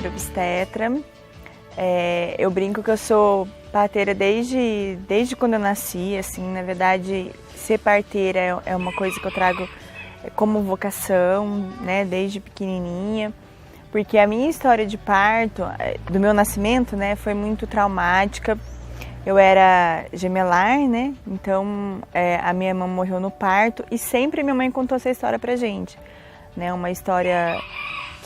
enfermeira obstetra. Eu brinco que eu sou parteira desde quando eu nasci, assim, na verdade, ser parteira é uma coisa que eu trago como vocação, né, desde pequenininha, porque a minha história de parto, do meu nascimento, né, foi muito traumática. Eu era gemelar, né, então a minha irmã morreu no parto e sempre minha mãe contou essa história pra gente, né, uma história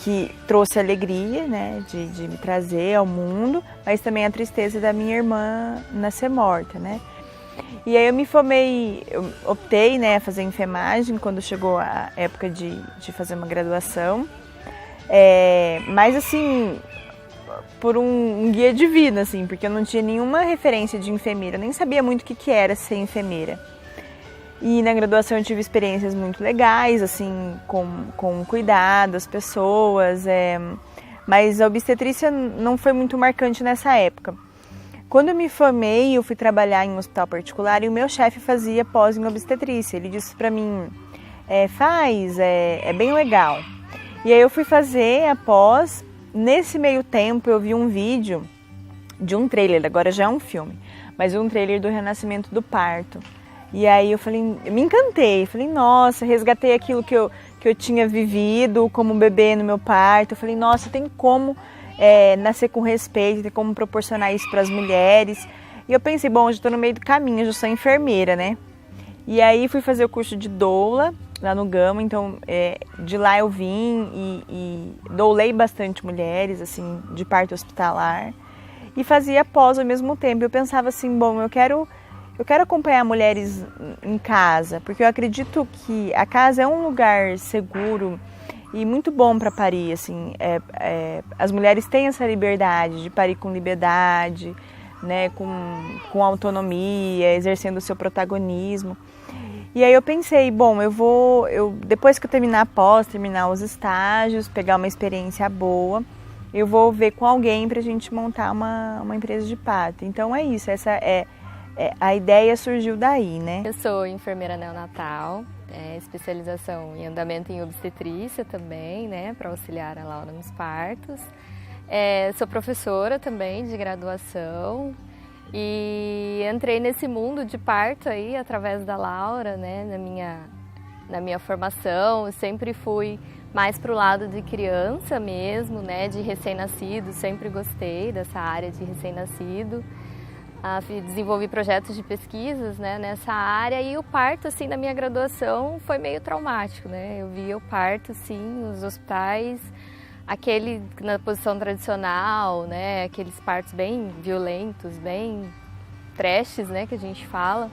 que trouxe alegria, né, de me trazer ao mundo, mas também a tristeza da minha irmã nascer morta, né. E aí eu me formei, eu optei, né, a fazer enfermagem quando chegou a época de fazer uma graduação, mas assim, por um guia divino, assim, porque eu não tinha nenhuma referência de enfermeira, eu nem sabia muito o que era ser enfermeira. E na graduação eu tive experiências muito legais, assim, com cuidado das pessoas, mas a obstetrícia não foi muito marcante nessa época. Quando eu me formei, eu fui trabalhar em um hospital particular e o meu chefe fazia pós em obstetrícia. Ele disse pra mim, é bem legal. E aí eu fui fazer a pós. Nesse meio tempo eu vi um vídeo de um trailer, agora já é um filme, mas um trailer do renascimento do parto. E aí eu me encantei, falei, nossa, resgatei aquilo que eu tinha vivido como bebê no meu parto. Eu falei, nossa, tem como nascer com respeito, tem como proporcionar isso para as mulheres. E eu pensei, bom, já estou no meio do caminho, já sou enfermeira, né? E aí fui fazer o curso de doula lá no Gama, então de lá eu vim e doulei bastante mulheres, assim, de parto hospitalar. E fazia pós ao mesmo tempo. Eu pensava assim, bom, eu quero acompanhar mulheres em casa, porque eu acredito que a casa é um lugar seguro e muito bom para parir, assim, as mulheres têm essa liberdade de parir com liberdade, né, com autonomia, exercendo o seu protagonismo. E aí eu pensei, bom, depois que eu terminar a pós, terminar os estágios, pegar uma experiência boa, eu vou ver com alguém para a gente montar uma empresa de parto. Então é isso, a ideia surgiu daí, né? Eu sou enfermeira neonatal, especialização em andamento em obstetrícia também, né, para auxiliar a Laura nos partos. Sou professora também de graduação e entrei nesse mundo de parto aí através da Laura, né, na minha formação. Eu sempre fui mais para o lado de criança mesmo, né, de recém-nascido, sempre gostei dessa área de recém-nascido. Desenvolvi projetos de pesquisas, né, nessa área, e o parto, assim, na minha graduação foi meio traumático, né? Eu via o parto, sim, nos hospitais, aquele na posição tradicional, né, aqueles partos bem violentos, bem trashes, né, que a gente fala.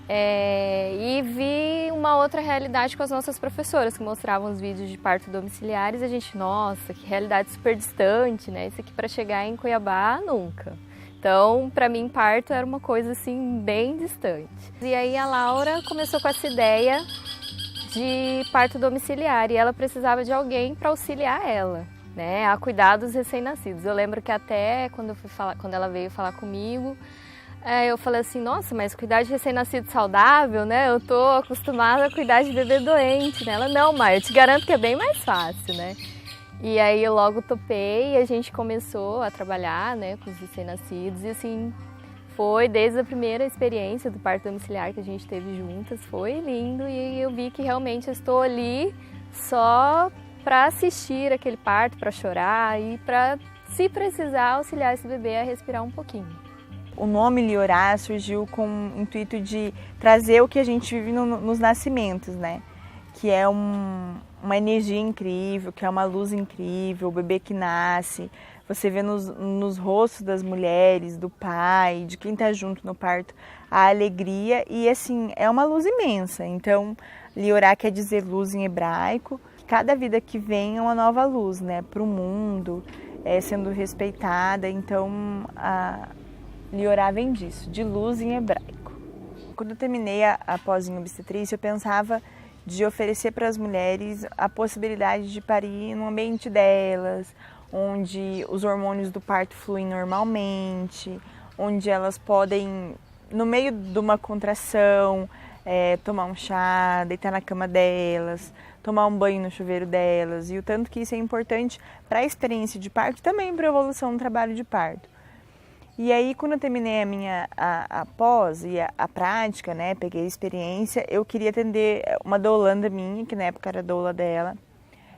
E vi uma outra realidade com as nossas professoras, que mostravam os vídeos de parto domiciliares, e a gente, nossa, que realidade super distante, né? Isso aqui para chegar em Cuiabá, nunca. Então, para mim, parto era uma coisa assim bem distante. E aí a Laura começou com essa ideia de parto domiciliar e ela precisava de alguém para auxiliar ela, né, a cuidar dos recém-nascidos. Eu lembro que até quando ela veio falar comigo, eu falei assim, nossa, mas cuidar de recém-nascido saudável, né? Eu tô acostumada a cuidar de bebê doente, né? Ela, não, Maia, eu te garanto que é bem mais fácil, né? E aí eu logo topei e a gente começou a trabalhar, né, com os recém-nascidos, e assim, foi desde a primeira experiência do parto domiciliar que a gente teve juntas, foi lindo, e eu vi que realmente eu estou ali só para assistir aquele parto, para chorar e para, se precisar, auxiliar esse bebê a respirar um pouquinho. O nome Liorar surgiu com o intuito de trazer o que a gente vive nos nascimentos, né? Que é uma energia incrível, que é uma luz incrível, o bebê que nasce, você vê nos rostos das mulheres, do pai, de quem está junto no parto, a alegria, e assim, é uma luz imensa. Então, Liorá quer dizer luz em hebraico. Cada vida que vem é uma nova luz, né, para o mundo, sendo respeitada. Então, a Liorá vem disso, de luz em hebraico. Quando eu terminei a pós em obstetrícia, eu pensava de oferecer para as mulheres a possibilidade de parir no ambiente delas, onde os hormônios do parto fluem normalmente, onde elas podem, no meio de uma contração, tomar um chá, deitar na cama delas, tomar um banho no chuveiro delas, e o tanto que isso é importante para a experiência de parto e também para a evolução do trabalho de parto. E aí, quando eu terminei a pós e a prática, né, peguei a experiência, eu queria atender uma doulanda minha, que na época era doula dela,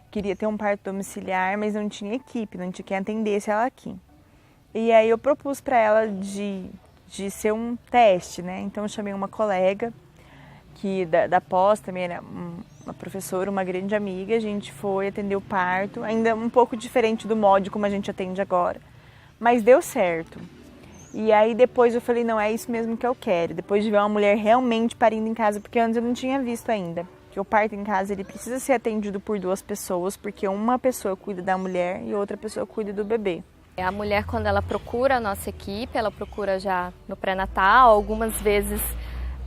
queria ter um parto domiciliar, mas não tinha equipe, não tinha quem atendesse ela aqui. E aí eu propus para ela de ser um teste, né, então eu chamei uma colega, que da pós também era uma professora, uma grande amiga, a gente foi atender o parto, ainda um pouco diferente do molde como a gente atende agora, mas deu certo. E aí depois eu falei, não, é isso mesmo que eu quero, depois de ver uma mulher realmente parindo em casa, porque antes eu não tinha visto ainda, que o parto em casa ele precisa ser atendido por duas pessoas, porque uma pessoa cuida da mulher e outra pessoa cuida do bebê. A mulher, quando ela procura a nossa equipe, ela procura já no pré-natal, algumas vezes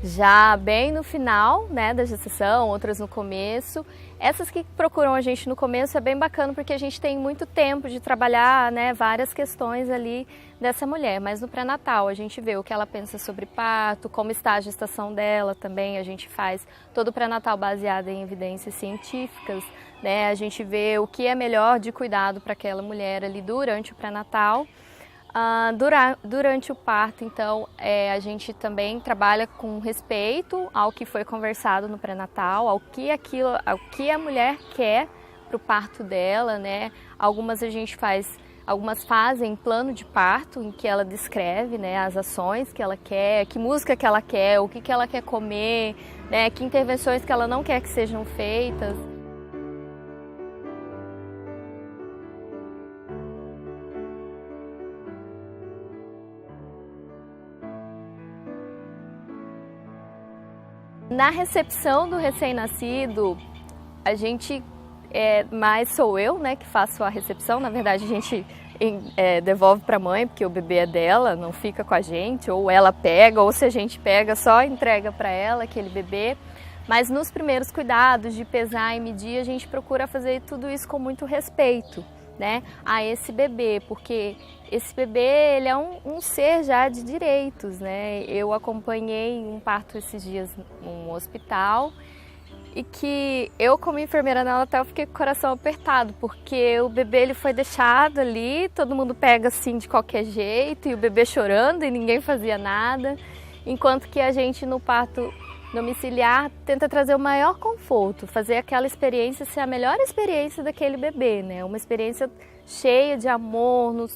já bem no final, né, da gestação, outras no começo. Essas que procuram a gente no começo é bem bacana porque a gente tem muito tempo de trabalhar, né, várias questões ali dessa mulher. Mas no pré-natal a gente vê o que ela pensa sobre parto, como está a gestação dela também. A gente faz todo o pré-natal baseado em evidências científicas, né? A gente vê o que é melhor de cuidado para aquela mulher ali durante o pré-natal. Durante o parto, então, a gente também trabalha com respeito ao que foi conversado no pré-natal, ao que a mulher quer para o parto dela, né? Algumas fazem plano de parto, em que ela descreve, né, as ações que ela quer, que música que ela quer, o que ela quer comer, né, que intervenções que ela não quer que sejam feitas. Na recepção do recém-nascido, a gente, mais sou eu, né, que faço a recepção. Na verdade, a gente devolve para a mãe, porque o bebê é dela, não fica com a gente, ou ela pega, ou se a gente pega, só entrega para ela aquele bebê. Mas nos primeiros cuidados de pesar e medir, a gente procura fazer tudo isso com muito respeito, né, a esse bebê, porque esse bebê ele é um ser já de direitos, né? Eu acompanhei um parto esses dias num hospital e que eu, como enfermeira neonatal, fiquei com o coração apertado, porque o bebê ele foi deixado ali, todo mundo pega assim de qualquer jeito, e o bebê chorando e ninguém fazia nada, enquanto que a gente no parto domiciliar tenta trazer o maior conforto, fazer aquela experiência ser a melhor experiência daquele bebê, né? Uma experiência cheia de amor,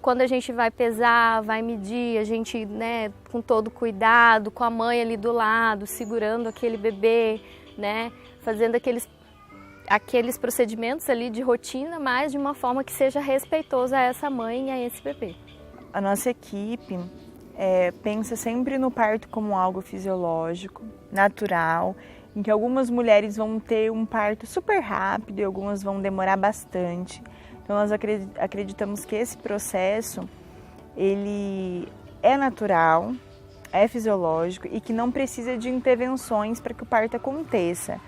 quando a gente vai pesar, vai medir, a gente, né, com todo cuidado, com a mãe ali do lado, segurando aquele bebê, né, fazendo aqueles procedimentos ali de rotina, mas de uma forma que seja respeitosa a essa mãe e a esse bebê. A nossa equipe pensa sempre no parto como algo fisiológico, natural, em que algumas mulheres vão ter um parto super rápido e algumas vão demorar bastante. Então nós acreditamos que esse processo ele é natural, é fisiológico e que não precisa de intervenções para que o parto aconteça.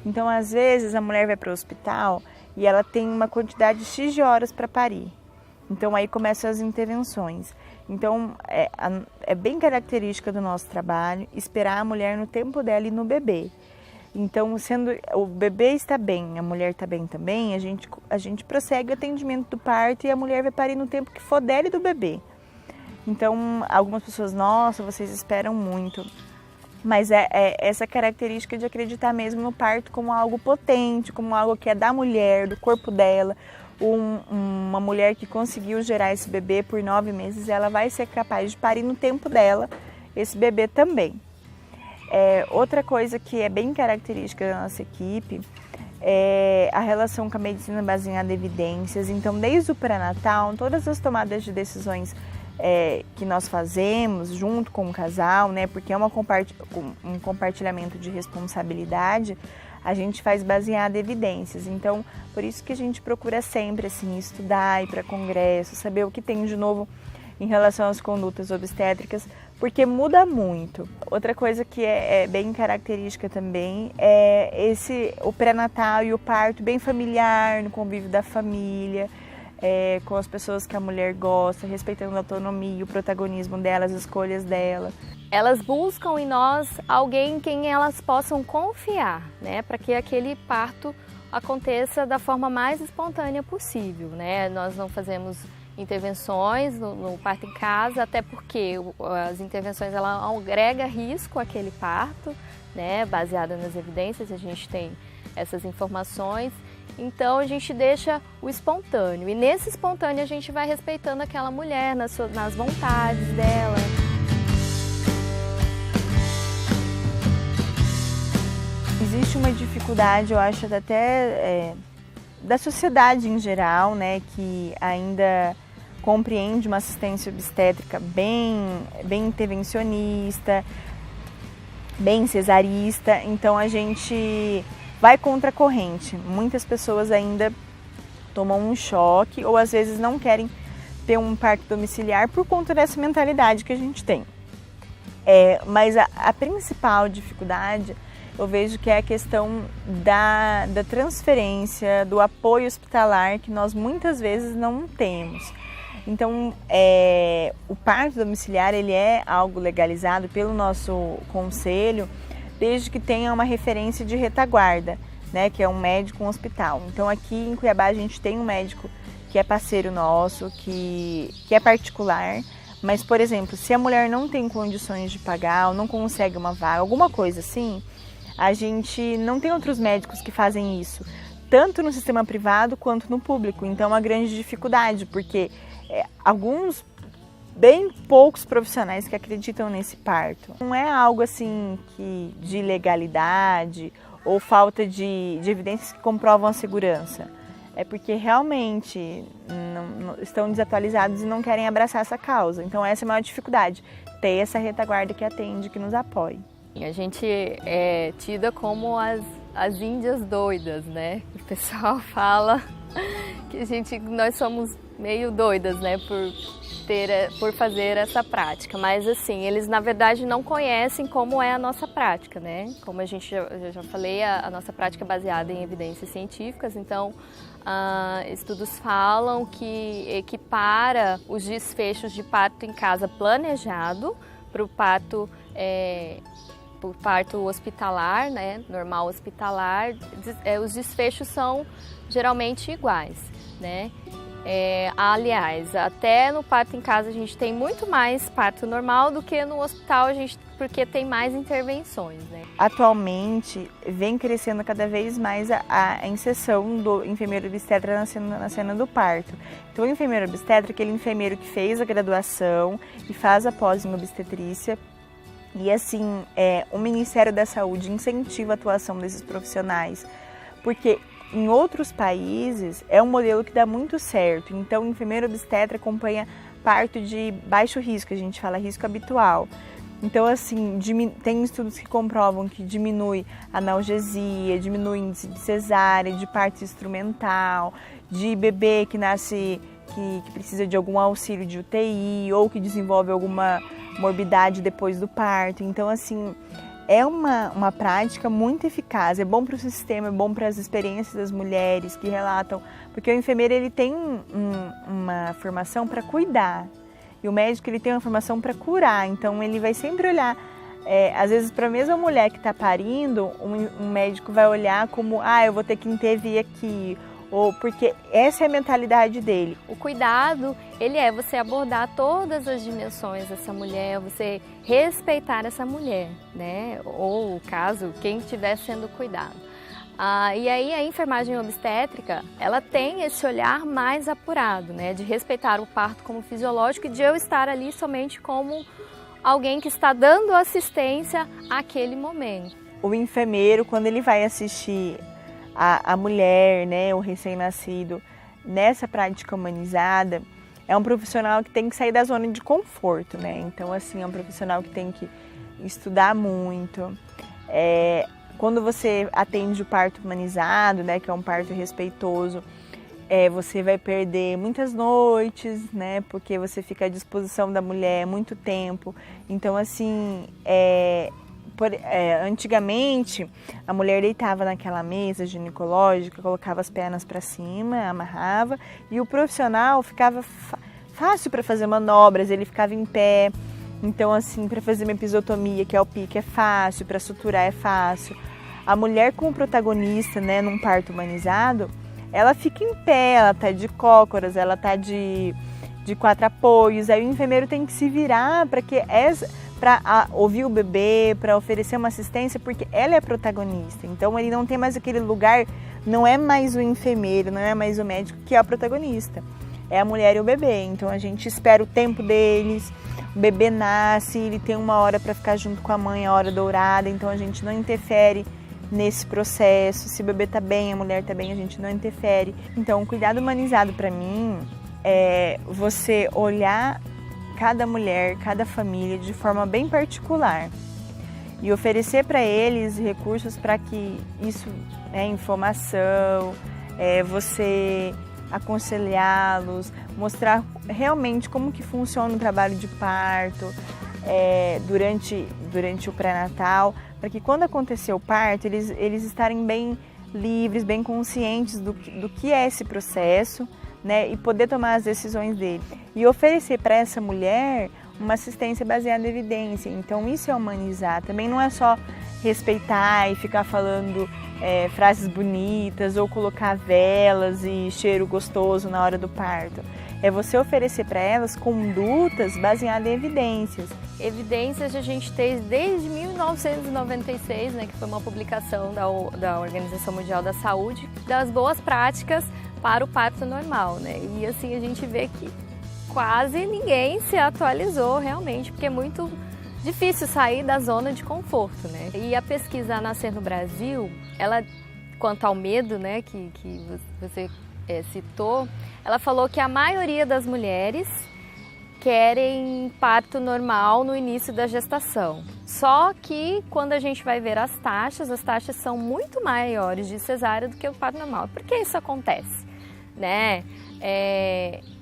Então às vezes a mulher vai para o hospital e ela tem uma quantidade X de horas para parir. Então aí começam as intervenções. Então é bem característica do nosso trabalho esperar a mulher no tempo dela e no bebê. Então, sendo o bebê está bem, a mulher está bem também, a gente prossegue o atendimento do parto e a mulher vai parir no tempo que for dela e do bebê. Então, algumas pessoas, nossa, vocês esperam muito. Mas é essa característica de acreditar mesmo no parto como algo potente, como algo que é da mulher, do corpo dela. Uma mulher que conseguiu gerar esse bebê por 9 meses, ela vai ser capaz de parir no tempo dela esse bebê também. Outra coisa que é bem característica da nossa equipe é a relação com a medicina baseada em evidências. Então, desde o pré-natal, todas as tomadas de decisões que nós fazemos junto com o casal, né, porque é um compartilhamento de responsabilidade, a gente faz baseado em evidências. Então, por isso que a gente procura sempre assim, estudar, ir para congresso, saber o que tem de novo em relação às condutas obstétricas, porque muda muito. Outra coisa que é bem característica também é o pré-natal e o parto bem familiar, no convívio da família, com as pessoas que a mulher gosta, respeitando a autonomia, o protagonismo dela, as escolhas dela. elas buscam em nós alguém em quem elas possam confiar, né? Para que aquele parto aconteça da forma mais espontânea possível, né? Nós não fazemos intervenções no parto em casa, até porque as intervenções ela agrega risco àquele parto, né? Baseada nas evidências, a gente tem essas informações. Então a gente deixa o espontâneo, e nesse espontâneo a gente vai respeitando aquela mulher nas vontades dela. Existe uma dificuldade, eu acho, até da sociedade em geral, né, que ainda compreende uma assistência obstétrica bem intervencionista, bem cesarista. Então a gente vai contra a corrente. Muitas pessoas ainda tomam um choque ou às vezes não querem ter um parto domiciliar por conta dessa mentalidade que a gente tem. Mas a principal dificuldade eu vejo que é a questão da transferência, do apoio hospitalar, que nós muitas vezes não temos. Então, o parto domiciliar ele é algo legalizado pelo nosso conselho, desde que tenha uma referência de retaguarda, né, que é um médico, um hospital. Então, aqui em Cuiabá a gente tem um médico que é parceiro nosso, que é particular, mas, por exemplo, se a mulher não tem condições de pagar ou não consegue uma vaga, alguma coisa assim, a gente não tem outros médicos que fazem isso, tanto no sistema privado quanto no público. Então é uma grande dificuldade, porque alguns, bem poucos profissionais que acreditam nesse parto. Não é algo assim de ilegalidade ou falta de evidências que comprovam a segurança. É porque realmente não estão desatualizados e não querem abraçar essa causa. Então essa é a maior dificuldade, ter essa retaguarda que atende, que nos apoie. A gente é tida como as índias doidas, né? O pessoal fala que nós somos meio doidas, né? Por fazer essa prática. Mas assim, eles na verdade não conhecem como é a nossa prática, né? Como eu já falei, a nossa prática é baseada em evidências científicas. Então, estudos falam que equipara os desfechos de parto em casa planejado para o parto por parto hospitalar, né, normal hospitalar, os desfechos são geralmente iguais, né? Aliás, até no parto em casa a gente tem muito mais parto normal do que no hospital, porque tem mais intervenções, né? Atualmente vem crescendo cada vez mais a inserção do enfermeiro obstetra na cena do parto. Então o enfermeiro obstetra é aquele enfermeiro que fez a graduação e faz a pós em obstetrícia. E assim, o Ministério da Saúde incentiva a atuação desses profissionais, porque em outros países é um modelo que dá muito certo. Então, o enfermeiro obstetra acompanha parto de baixo risco, a gente fala risco habitual. Então, assim, tem estudos que comprovam que diminui analgesia, diminui índice de cesárea, de parto instrumental, de bebê que nasce, que precisa de algum auxílio de UTI ou que desenvolve alguma morbidade depois do parto. Então, assim, é uma prática muito eficaz, é bom para o sistema, é bom para as experiências das mulheres que relatam, porque o enfermeiro ele tem uma formação para cuidar e o médico ele tem uma formação para curar, então ele vai sempre olhar, às vezes para a mesma mulher que está parindo, um médico vai olhar como, eu vou ter que intervir aqui, ou porque essa é a mentalidade dele. O cuidado, ele é você abordar todas as dimensões dessa mulher, você respeitar essa mulher, né? Ou, caso, quem estiver sendo cuidado. E aí a enfermagem obstétrica, ela tem esse olhar mais apurado, né? De respeitar o parto como fisiológico e de eu estar ali somente como alguém que está dando assistência àquele momento. O enfermeiro, quando ele vai assistir a mulher, né, o recém-nascido, nessa prática humanizada, é um profissional que tem que sair da zona de conforto, né? Então, assim, é um profissional que tem que estudar muito. Quando você atende o parto humanizado, né, que é um parto respeitoso, você vai perder muitas noites, né, porque você fica à disposição da mulher muito tempo. Então, assim, antigamente, a mulher deitava naquela mesa ginecológica, colocava as pernas para cima, amarrava, e o profissional ficava fácil para fazer manobras, ele ficava em pé, Então, assim, para fazer uma episiotomia, que é o pique, é fácil, para suturar é fácil. A mulher como protagonista, né, num parto humanizado, ela fica em pé, ela tá de cócoras, ela tá de 4 apoios. Aí o enfermeiro tem que se virar para ouvir o bebê, para oferecer uma assistência, porque ela é a protagonista. Então ele não tem mais aquele lugar, não é mais o enfermeiro, não é mais o médico que é o protagonista. É a mulher e o bebê. Então a gente espera o tempo deles, o bebê nasce, ele tem uma hora para ficar junto com a mãe, a hora dourada, então a gente não interfere nesse processo. Se o bebê tá bem, a mulher tá bem, a gente não interfere. Então o cuidado humanizado para mim é você olhar cada mulher, cada família de forma bem particular e oferecer para eles recursos para que isso, informação, você aconselhá-los, mostrar realmente como que funciona o trabalho de parto durante o pré-natal, para que quando acontecer o parto, eles estarem bem livres, bem conscientes do que é esse processo, né, e poder tomar as decisões dele. E oferecer para essa mulher uma assistência baseada em evidência. Então isso é humanizar. Também não é só respeitar e ficar falando frases bonitas ou colocar velas e cheiro gostoso na hora do parto. É você oferecer para elas condutas baseadas em evidências. Evidências a gente tem desde 1996, né, que foi uma publicação da Organização Mundial da Saúde, das boas práticas para o parto normal, né? E assim a gente vê que quase ninguém se atualizou realmente, porque é muito difícil sair da zona de conforto, né? E a pesquisa Nascer no Brasil, ela, quanto ao medo, né, que você citou, ela falou que a maioria das mulheres querem parto normal no início da gestação. Só que quando a gente vai ver as taxas são muito maiores de cesárea do que o parto normal. Por que isso acontece? Né?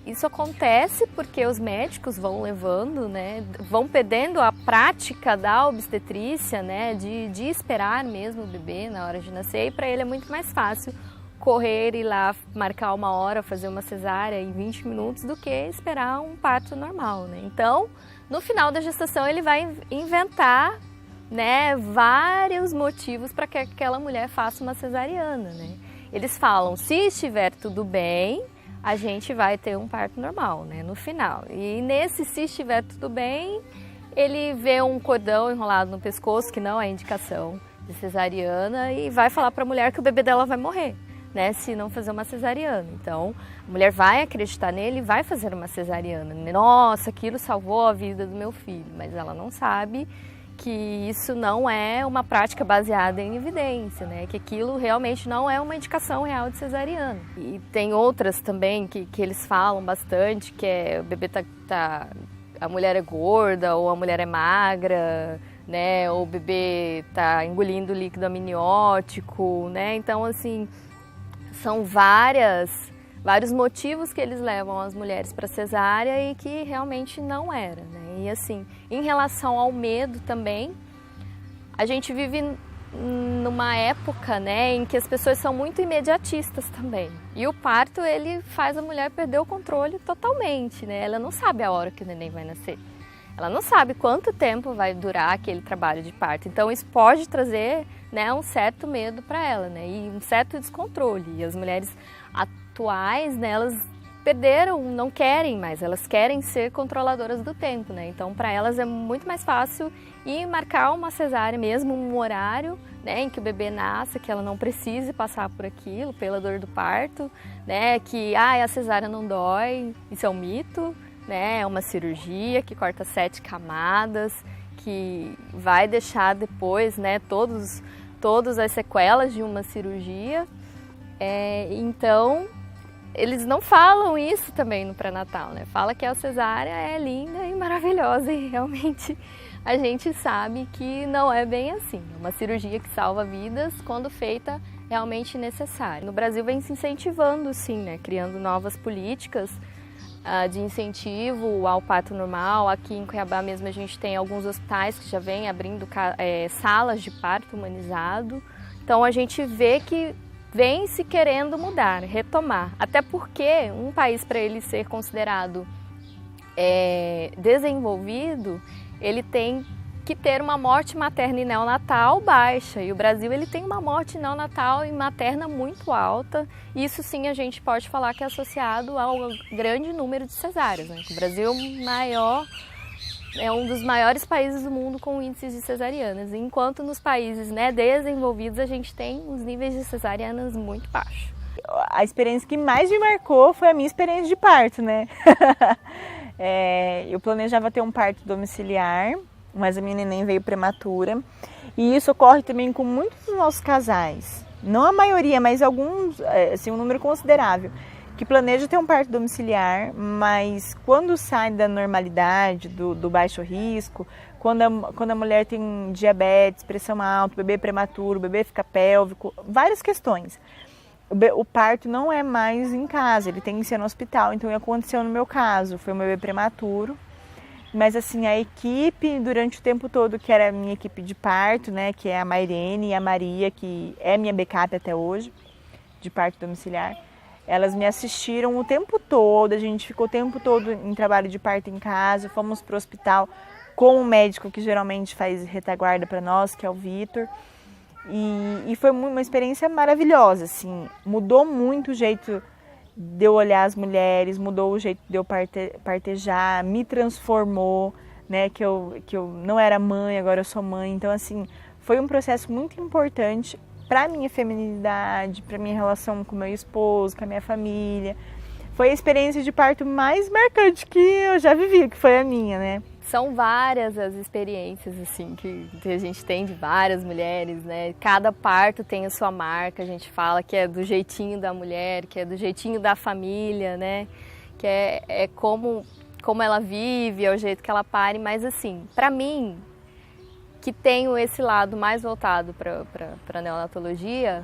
Isso acontece porque os médicos vão levando, né, vão perdendo a prática da obstetrícia, né, de esperar mesmo o bebê na hora de nascer, e para ele é muito mais fácil correr e ir lá marcar uma hora, fazer uma cesárea em 20 minutos do que esperar um parto normal, né? Então, no final da gestação ele vai inventar, né, vários motivos para que aquela mulher faça uma cesariana, né? Eles falam, se estiver tudo bem, a gente vai ter um parto normal, né, no final. E nesse se estiver tudo bem, ele vê um cordão enrolado no pescoço, que não é indicação de cesariana, e vai falar para a mulher que o bebê dela vai morrer, né, se não fazer uma cesariana. Então, a mulher vai acreditar nele e vai fazer uma cesariana. Nossa, aquilo salvou a vida do meu filho, mas ela não sabe que isso não é uma prática baseada em evidência, né? Que aquilo realmente não é uma indicação real de cesariana. E tem outras também que eles falam bastante, que é o bebê a mulher é gorda ou a mulher é magra, né? Ou o bebê tá engolindo líquido amniótico, né? Então, assim, são vários motivos que eles levam as mulheres para cesárea e que realmente não era, né? E assim, em relação ao medo também, a gente vive numa época, né, em que as pessoas são muito imediatistas também. E o parto, ele faz a mulher perder o controle totalmente, né? Ela não sabe a hora que o neném vai nascer. Ela não sabe quanto tempo vai durar aquele trabalho de parto. Então isso pode trazer, né, um certo medo para ela, né, e um certo descontrole. E as mulheres atuais, né, elas perderam, não querem mais, elas querem ser controladoras do tempo, né? Então para elas é muito mais fácil ir marcar uma cesárea mesmo, um horário, né, em que o bebê nasça, que ela não precise passar por aquilo, pela dor do parto, né, que a cesárea não dói, isso é um mito, né? É uma cirurgia que corta 7 camadas, que vai deixar depois, né, todas as sequelas de uma cirurgia. Então, eles não falam isso também no pré-natal, né? Fala que a cesárea é linda e maravilhosa e realmente a gente sabe que não é bem assim. É uma cirurgia que salva vidas quando feita realmente necessária. No Brasil vem se incentivando, sim, né? Criando novas políticas de incentivo ao parto normal. Aqui em Cuiabá mesmo a gente tem alguns hospitais que já vêm abrindo salas de parto humanizado. Então a gente vê que vem se querendo mudar, retomar. Até porque um país, para ele ser considerado desenvolvido, ele tem que ter uma morte materna e neonatal baixa, e o Brasil ele tem uma morte neonatal e materna muito alta. Isso sim a gente pode falar que é associado ao grande número de cesáreas, né? O Brasil é um dos maiores países do mundo com índices de cesarianas, enquanto nos países, né, desenvolvidos a gente tem os níveis de cesarianas muito baixos. A experiência que mais me marcou foi a minha experiência de parto, né? Eu planejava ter um parto domiciliar, mas a minha neném veio prematura. E isso ocorre também com muitos dos nossos casais. Não a maioria, mas alguns, assim, um número considerável, que planeja ter um parto domiciliar, mas quando sai da normalidade, do baixo risco, quando a mulher tem diabetes, pressão alta, bebê prematuro, bebê fica pélvico, várias questões. O parto não é mais em casa, ele tem que ser no hospital. Então aconteceu no meu caso, foi um bebê prematuro. Mas assim, a equipe durante o tempo todo, que era a minha equipe de parto, né, que é a Mairene e a Maria, que é minha backup até hoje, de parto domiciliar, elas me assistiram o tempo todo, a gente ficou o tempo todo em trabalho de parto em casa, fomos para o hospital com o médico que geralmente faz retaguarda para nós, que é o Vitor. E foi uma experiência maravilhosa, assim, mudou muito o jeito de eu olhar as mulheres, mudou o jeito de eu partejar, me transformou, né, que eu não era mãe, agora eu sou mãe. Então, assim, foi um processo muito importante para a minha feminilidade, para a minha relação com meu esposo, com a minha família. Foi a experiência de parto mais marcante que eu já vivi, que foi a minha, né? São várias as experiências assim que a gente tem de várias mulheres, né? Cada parto tem a sua marca, a gente fala que é do jeitinho da mulher, que é do jeitinho da família, né? Que é como ela vive, é o jeito que ela pare, mas assim, para mim, que tenho esse lado mais voltado para a neonatologia,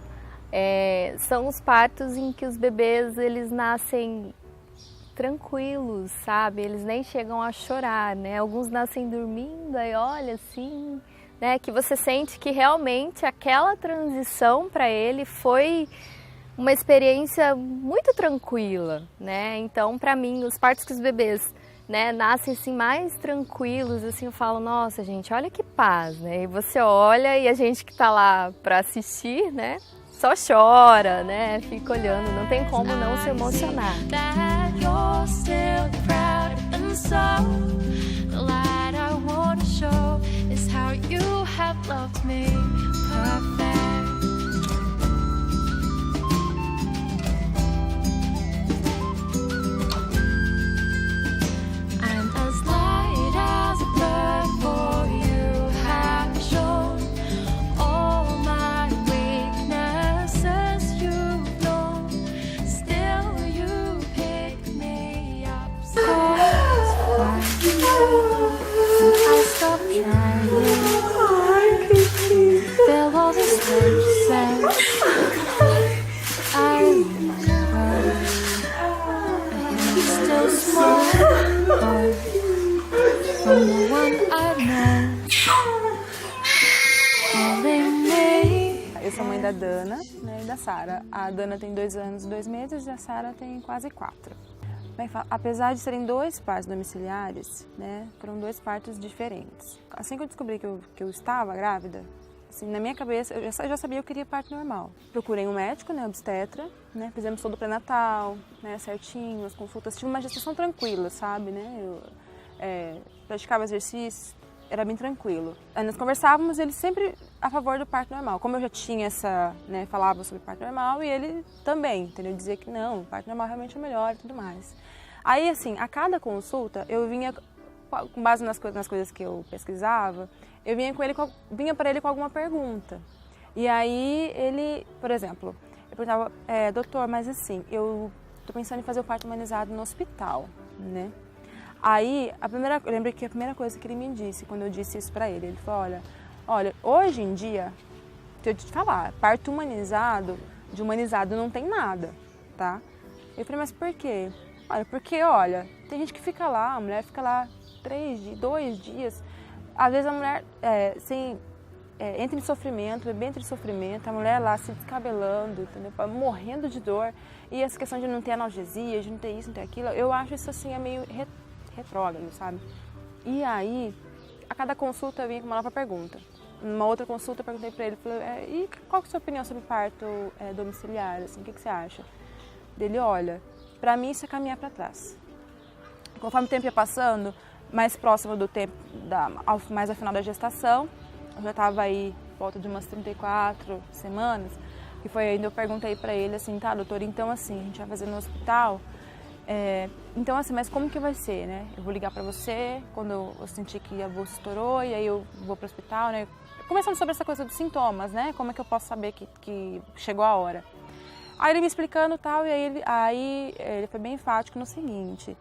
são os partos em que os bebês eles nascem tranquilos, sabe? Eles nem chegam a chorar, né? Alguns nascem dormindo, aí olha assim, né? Que você sente que realmente aquela transição para ele foi uma experiência muito tranquila, né? Então, para mim, os partos que os bebês, né, nascem assim mais tranquilos, assim, eu falo, nossa, gente, olha que paz, né? E você olha e a gente que tá lá para assistir, né? Só chora, né? Fica olhando, não tem como não se emocionar. Eu sou mãe da Dana, né, e da Sara. A Dana tem 2 anos e 2 meses e a Sara tem quase 4. Bem, apesar de serem 2 partos domiciliares, né, foram 2 partos diferentes. Assim que eu descobri que eu estava grávida, assim, na minha cabeça, eu já sabia que eu queria parto normal. Procurei um médico, né, obstetra, né, fizemos todo o pré-natal, né, certinho, as consultas. Tive uma gestação tranquila, sabe, né, eu praticava exercícios, era bem tranquilo. Aí nós conversávamos, ele sempre a favor do parto normal. Como eu já tinha né, falava sobre parto normal e ele também, entendeu? Dizia que não, o parto normal realmente é melhor e tudo mais. Aí, assim, a cada consulta, eu vinha, com base nas coisas que eu pesquisava, eu vinha para ele com alguma pergunta. E aí ele, por exemplo, eu perguntava, doutor, mas assim, eu tô pensando em fazer o parto humanizado no hospital, né? Aí, eu lembro que a primeira coisa que ele me disse, quando eu disse isso pra ele falou, olha, hoje em dia, deixa eu te falar, parto humanizado, de humanizado não tem nada, tá? Eu falei, mas por quê? Porque, tem gente que fica lá, a mulher fica lá 2 dias, às vezes a mulher entra em sofrimento, bebê entra em sofrimento, a mulher lá se descabelando, entendeu? Morrendo de dor, e essa questão de não ter analgesia, de não ter isso, não ter aquilo, eu acho isso assim, é meio retrógrado, sabe? E aí, a cada consulta eu vinha com uma nova pergunta. Numa outra consulta eu perguntei para ele, falei, e qual que é a sua opinião sobre parto domiciliar, assim, o que você acha? Dele, olha, para mim isso é caminhar para trás. Conforme o tempo ia passando, mais próximo do tempo, mais ao final da gestação, eu já estava aí por volta de umas 34 semanas, e foi aí que eu perguntei para ele assim, tá, doutor, então assim, a gente vai fazer no hospital, então assim, mas como que vai ser, né? Eu vou ligar para você quando eu sentir que a bolsa estourou, e aí eu vou para o hospital, né? Começando sobre essa coisa dos sintomas, né? Como é que eu posso saber que chegou a hora? Aí ele me explicando tal, e aí ele foi bem enfático no seguinte,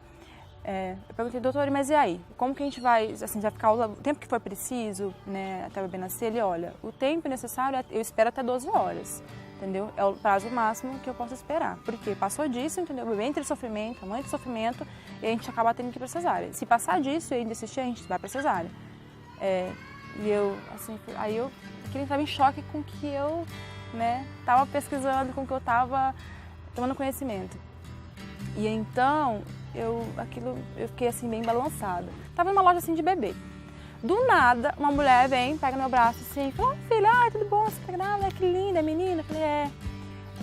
eu perguntei, doutor, mas e aí? Como que a gente vai, assim, vai ficar o tempo que for preciso, né, até o bebê nascer? Ele, olha, o tempo necessário, eu espero até 12 horas, entendeu? É o prazo máximo que eu posso esperar, porque passou disso, entendeu? O bebê entra em sofrimento, a mãe entra em sofrimento, e a gente acaba tendo que ir para cesárea. Se passar disso e ainda insistir, a gente vai para cesárea. E eu, assim, aí eu estava em choque com o que eu, né, estava pesquisando, com o que eu estava tomando conhecimento. E então, eu fiquei assim bem balançada. Tava numa loja assim de bebê. Do nada, uma mulher vem, pega meu braço assim, e fala, filha, tudo bom, você tá grávida, que linda, menina. Eu falei, é.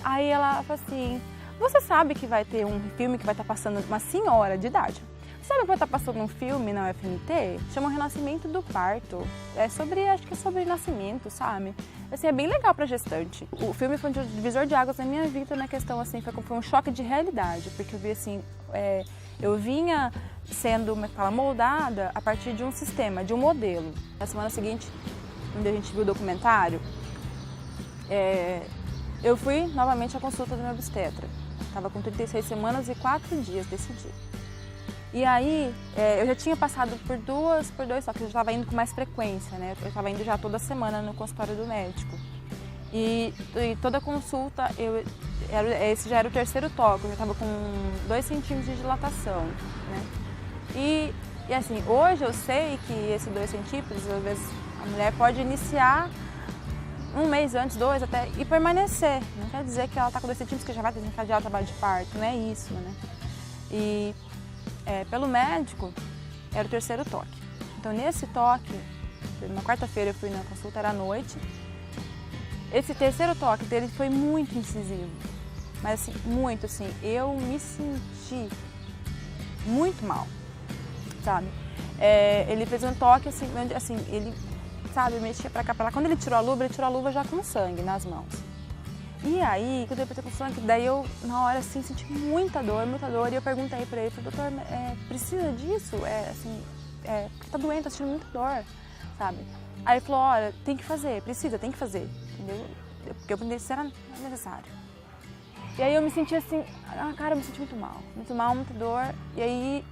Aí ela falou assim, você sabe que vai ter um filme que vai estar passando, uma senhora de idade. Sabe que vai estar passando um filme na UFMT? Chama Renascimento do Parto. Acho que é sobre nascimento, sabe? Assim, é bem legal pra gestante. O filme foi um divisor de águas na minha vida na questão, assim, foi um choque de realidade. Porque eu vi, assim, eu vinha sendo, como é que fala, moldada a partir de um sistema, de um modelo. Na semana seguinte, quando a gente viu o documentário, eu fui novamente à consulta do meu obstetra. Estava com 36 semanas e 4 dias desse dia. E aí, eu já tinha passado por dois toques, eu estava indo com mais frequência, né? Eu estava indo já toda semana no consultório do médico. E toda consulta, esse já era o terceiro toque, eu já estava com 2 centímetros de dilatação, né? E assim, hoje eu sei que esses 2 centímetros, às vezes a mulher pode iniciar 1 mês antes, 2 até, e permanecer. Não quer dizer que ela está com 2 centímetros que já vai desencadear o trabalho de parto, não é isso, né? E pelo médico, era o terceiro toque. Então, nesse toque, na quarta-feira eu fui na consulta, era à noite. Esse terceiro toque dele foi muito incisivo. Mas, assim, muito, assim, eu me senti muito mal, sabe? Ele fez um toque, assim, ele, sabe, mexia pra cá, pra lá. Quando ele tirou a luva já com sangue nas mãos. E aí, quando eu depois com sangue, daí eu, na hora, assim, senti muita dor, e eu perguntei pra ele, falei, doutor, precisa disso? Porque tá doendo, tá sentindo muita dor, sabe? Aí ele falou, olha, tem que fazer, tem que fazer, entendeu? Porque eu perguntei se era necessário. E aí eu me senti assim, cara, eu me senti muito mal, muita dor, e aí,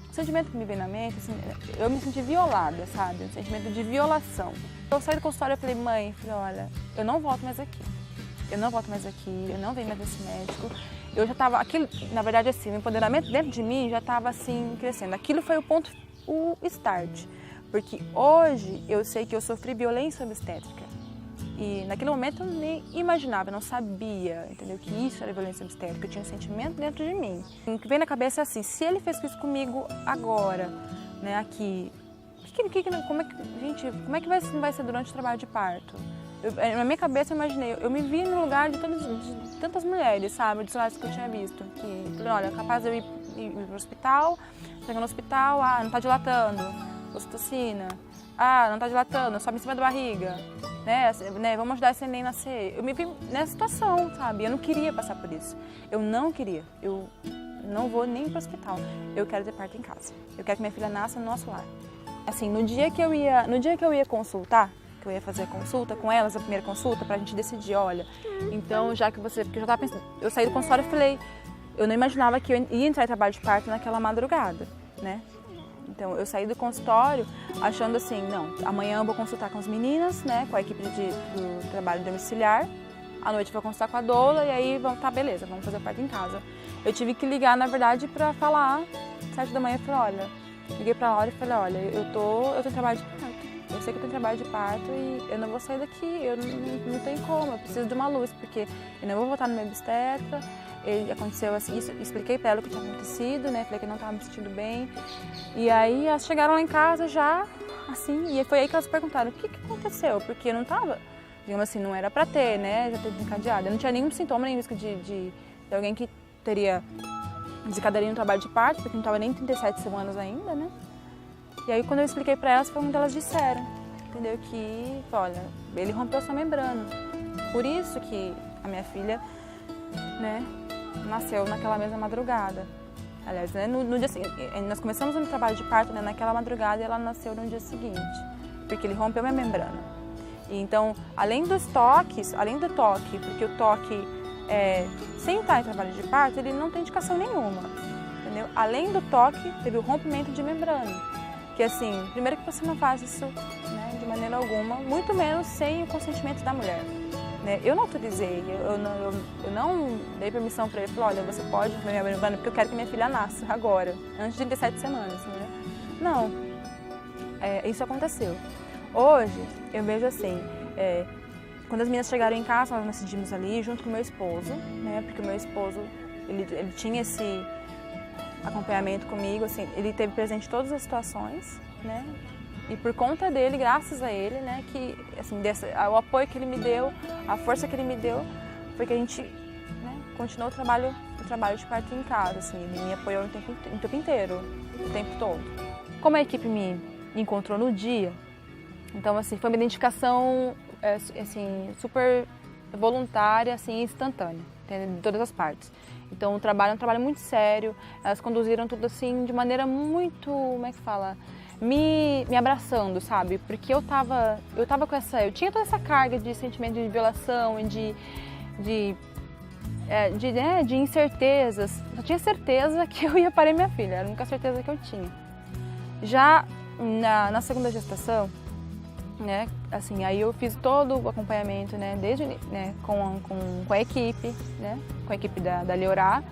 o sentimento que me veio na mente, assim, eu me senti violada, sabe? Um sentimento de violação. Eu saí do consultório e falei, mãe, olha, eu não volto mais aqui. Eu não venho mais nesse médico. Eu já estava, na verdade, assim, o empoderamento dentro de mim já estava, assim, crescendo. Aquilo foi o start. Porque hoje eu sei que eu sofri violência obstétrica. E naquele momento eu nem imaginava, eu não sabia, entendeu? Que isso era violência obstétrica. Eu tinha um sentimento dentro de mim. O que vem na cabeça é assim, se ele fez isso comigo agora, né, aqui, como é que vai ser durante o trabalho de parto? Na minha cabeça eu imaginei, eu me vi no lugar de tantas mulheres, sabe, dos lados que eu tinha visto. Que, falei, olha, capaz de eu ir pro hospital, chegar no hospital, não tá dilatando, ocitocina, não tá dilatando, sobe em cima da barriga, né, vamos ajudar esse neném a nascer. Eu me vi nessa situação, sabe, eu não queria passar por isso, eu não não vou nem pro hospital, eu quero ter parto em casa, eu quero que minha filha nasça no nosso lar. Assim, no dia que eu ia consultar, que eu ia fazer a consulta com elas, a primeira consulta, pra gente decidir, olha, então porque eu já tava pensando, eu saí do consultório e falei, eu não imaginava que eu ia entrar em trabalho de parto naquela madrugada, né? Então, eu saí do consultório achando assim, não, amanhã eu vou consultar com as meninas, né, com a equipe do trabalho domiciliar, à noite eu vou consultar com a doula e aí, beleza, vamos fazer o parto em casa. Eu tive que ligar, na verdade, pra falar, 7 da manhã, eu falei, liguei pra Laura e falei, olha, eu tenho trabalho de parto. Eu sei que eu tenho trabalho de parto e eu não vou sair daqui, eu não tenho como, eu preciso de uma luz, porque eu não vou voltar no meu obstetra. Aconteceu assim, isso, expliquei pra ela o que tinha acontecido, né? Falei que eu não estava me sentindo bem. E aí elas chegaram lá em casa já, assim, e foi aí que elas perguntaram, o que aconteceu? Porque eu não tava, digamos assim, não era pra ter, né, já ter desencadeado. Eu não tinha nenhum sintoma, nem risco de alguém que teria desencadearia no trabalho de parto, porque não tava nem 37 semanas ainda, né. E aí quando eu expliquei pra elas, foi onde elas disseram, entendeu, que, olha, ele rompeu essa membrana. Por isso que a minha filha, né, nasceu naquela mesma madrugada. Aliás, né, no dia seguinte, nós começamos no trabalho de parto, né, naquela madrugada, e ela nasceu no dia seguinte, porque ele rompeu minha membrana. E então, além dos toques, além do toque, porque o toque, sem estar em trabalho de parto, ele não tem indicação nenhuma, entendeu? Além do toque, teve o rompimento de membrana, que assim, primeiro que você não faz isso, né, de maneira alguma, muito menos sem o consentimento da mulher. Eu não autorizei, eu não dei permissão para ele, falei, olha, você pode ver minha membrana porque eu quero que minha filha nasça agora, antes de 37 semanas, né? Não, isso aconteceu. Hoje, eu vejo assim, quando as meninas chegaram em casa, nós decidimos ali junto com o meu esposo, né? Porque o meu esposo, ele tinha esse acompanhamento comigo, assim, ele teve presente em todas as situações, né? E por conta dele, graças a ele, né, que assim, o apoio que ele me deu, a força que ele me deu, foi que a gente, né, continuou o trabalho de parto em casa, assim, ele me apoiou o tempo inteiro, o tempo todo. Como a equipe me encontrou no dia, então assim, foi uma identificação assim, super voluntária, assim, instantânea, entendeu? De todas as partes. Então o trabalho é um trabalho muito sério, elas conduziram tudo assim de maneira muito, como é que fala? Me abraçando, sabe? Porque eu tinha toda essa carga de sentimento de violação e de incertezas. Eu tinha certeza que eu ia parir minha filha, era a única certeza que eu tinha. Já na segunda gestação, né, assim, aí eu fiz todo o acompanhamento, né, desde, né, com a equipe, né, com a equipe da Leorá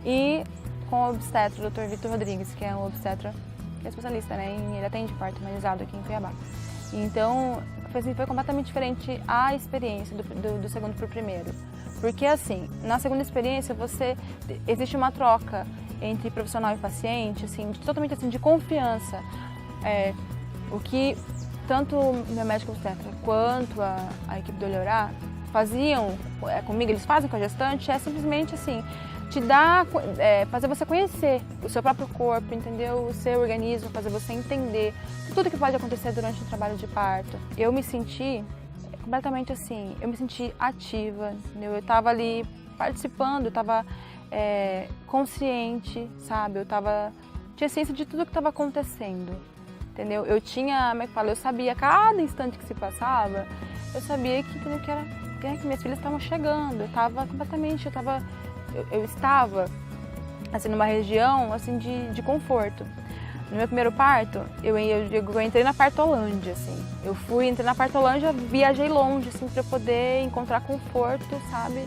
e com o obstetra, o Dr. Vitor Rodrigues, que é um obstetra que é especialista, né, ele atende parto humanizado aqui em Cuiabá. Então, foi completamente diferente a experiência do segundo para o primeiro. Porque, assim, na segunda experiência, existe uma troca entre profissional e paciente, assim, totalmente assim, de confiança. O que tanto o meu médico obstetra quanto a equipe do Leorá faziam comigo, eles fazem com a gestante, é simplesmente assim, fazer você conhecer o seu próprio corpo, entendeu? O seu organismo, fazer você entender tudo que pode acontecer durante o trabalho de parto. Eu me senti completamente assim, eu me senti ativa, entendeu? Eu estava ali participando, eu estava consciente, sabe? Tinha ciência de tudo que estava acontecendo, entendeu? Eu sabia cada instante que se passava, eu sabia que minhas filhas estavam chegando, eu estava assim, numa região assim, de conforto. No meu primeiro parto, eu entrei na Partolândia, assim. Entrei na Partolândia, viajei longe, assim, para poder encontrar conforto, sabe,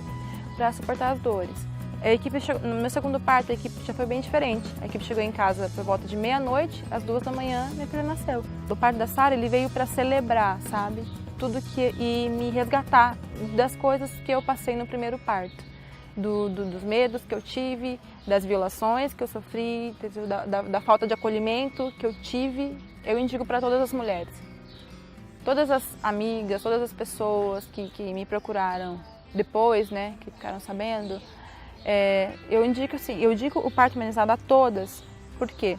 para suportar as dores. A equipe no meu segundo parto, a equipe já foi bem diferente. A equipe chegou em casa por volta de meia-noite, às 2h, minha filha nasceu. O parto da Sara, ele veio para celebrar, sabe, e me resgatar das coisas que eu passei no primeiro parto. Dos medos que eu tive, das violações que eu sofri, da falta de acolhimento que eu tive, eu indico para todas as mulheres. Todas as amigas, todas as pessoas que me procuraram depois, né, que ficaram sabendo, eu indico o parto humanizado a todas. Por quê?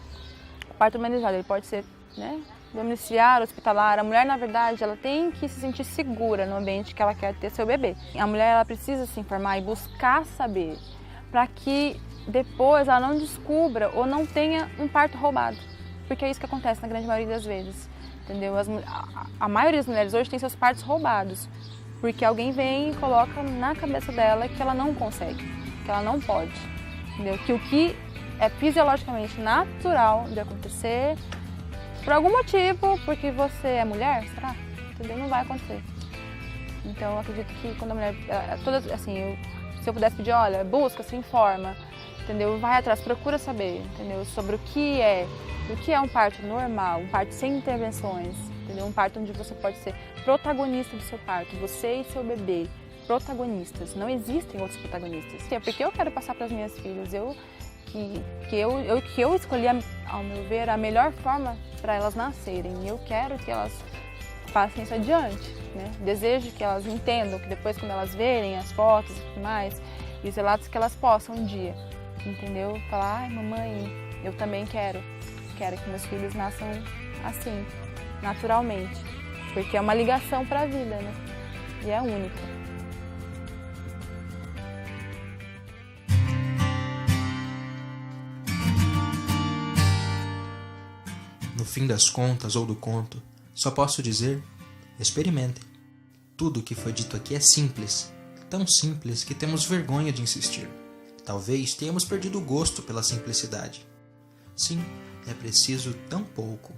O parto humanizado ele pode ser, né, domiciliar, hospitalar. A mulher, na verdade, ela tem que se sentir segura no ambiente que ela quer ter seu bebê. A mulher, ela precisa se informar e buscar saber para que depois ela não descubra ou não tenha um parto roubado. Porque é isso que acontece na grande maioria das vezes, entendeu? A maioria das mulheres hoje tem seus partos roubados, porque alguém vem e coloca na cabeça dela que ela não consegue, que ela não pode, entendeu? Que o que é fisiologicamente natural de acontecer, por algum motivo, porque você é mulher, será? Entendeu? Não vai acontecer. Então, eu acredito que quando a mulher, se eu pudesse pedir, olha, busca, se informa, entendeu? Vai atrás, procura saber, entendeu? Sobre o que é um parto normal, um parto sem intervenções, entendeu? Um parto onde você pode ser protagonista do seu parto, você e seu bebê, protagonistas. Não existem outros protagonistas. É porque eu quero passar para as minhas filhas, que eu escolhi, ao meu ver, a melhor forma para elas nascerem. E eu quero que elas passem isso adiante, né? Desejo que elas entendam, que depois quando elas verem as fotos e tudo mais, e os relatos, que elas possam um dia, entendeu? Falar, ai mamãe, eu também quero que meus filhos nasçam assim, naturalmente. Porque é uma ligação para a vida, né? E é única. No fim das contas ou do conto, só posso dizer, experimentem. Tudo o que foi dito aqui é simples, tão simples que temos vergonha de insistir. Talvez tenhamos perdido o gosto pela simplicidade. Sim, é preciso tão pouco.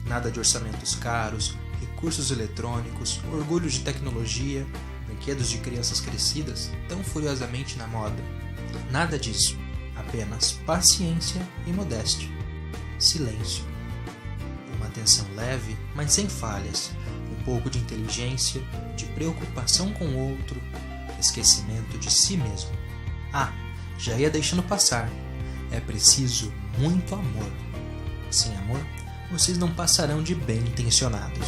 Nada de orçamentos caros, recursos eletrônicos, orgulho de tecnologia, brinquedos de crianças crescidas tão furiosamente na moda. Nada disso. Apenas paciência e modéstia. Silêncio. Uma atenção leve, mas sem falhas. Um pouco de inteligência, de preocupação com o outro, esquecimento de si mesmo. Ah, já ia deixando passar. É preciso muito amor. Sem amor, vocês não passarão de bem intencionados.